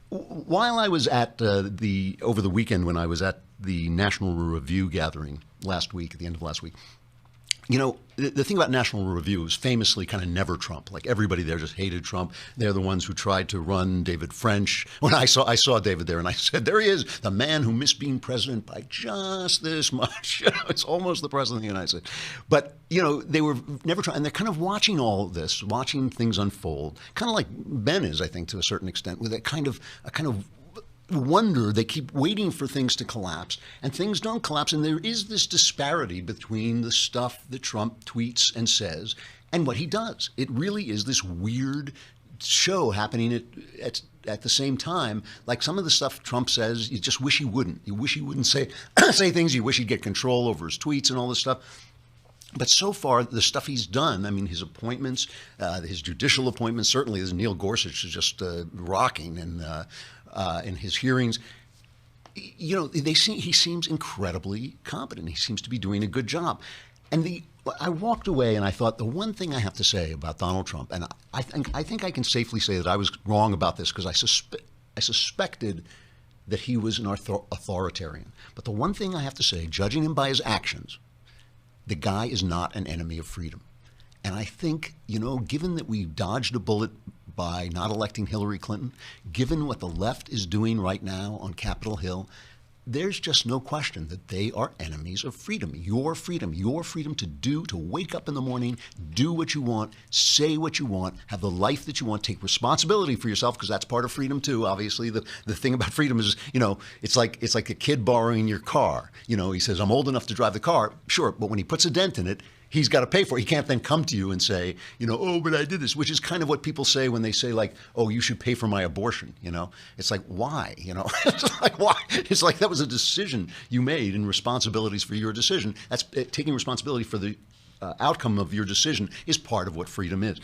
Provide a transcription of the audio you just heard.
While I was at over the weekend when I was at the National Review gathering last week, at the end of last week, the thing about National Review is famously kind of never Trump. Like everybody there just hated Trump. They're the ones who tried to run David French. When I saw David there, and I said, there he is, the man who missed being president by just this much. It's almost the president of the United States. But they were never trying, and they're kind of watching all of this, watching things unfold, kind of like Ben is, I think, to a certain extent, with a kind of wonder. They keep waiting for things to collapse, and things don't collapse. And there is this disparity between the stuff that Trump tweets and says and what he does. It really is this weird show happening at the same time. Like some of the stuff Trump says, you just wish he wouldn't. You wish he wouldn't say things. You wish he'd get control over his tweets and all this stuff. But so far, the stuff he's done, I mean, his appointments, his judicial appointments, certainly as Neil Gorsuch is just rocking in his hearings. He seems incredibly competent. He seems to be doing a good job. And I walked away and I thought the one thing I have to say about Donald Trump, and I think I can safely say that I was wrong about this because I suspected that he was an authoritarian. But the one thing I have to say, judging him by his actions, the guy is not an enemy of freedom. And I think, given that we dodged a bullet by not electing Hillary Clinton, given what the left is doing right now on Capitol Hill, there's just no question that they are enemies of freedom. Your freedom to wake up in the morning, do what you want, say what you want, have the life that you want, take responsibility for yourself, because that's part of freedom too. Obviously, the thing about freedom is, it's like a kid borrowing your car. He says, I'm old enough to drive the car. Sure, but when he puts a dent in it, he's got to pay for it. He can't then come to you and say, oh, but I did this, which is kind of what people say when they say, like, oh, you should pay for my abortion. It's like, why? It's like, why? It's like that was a decision you made and responsibilities for your decision. That's taking responsibility for the outcome of your decision is part of what freedom is.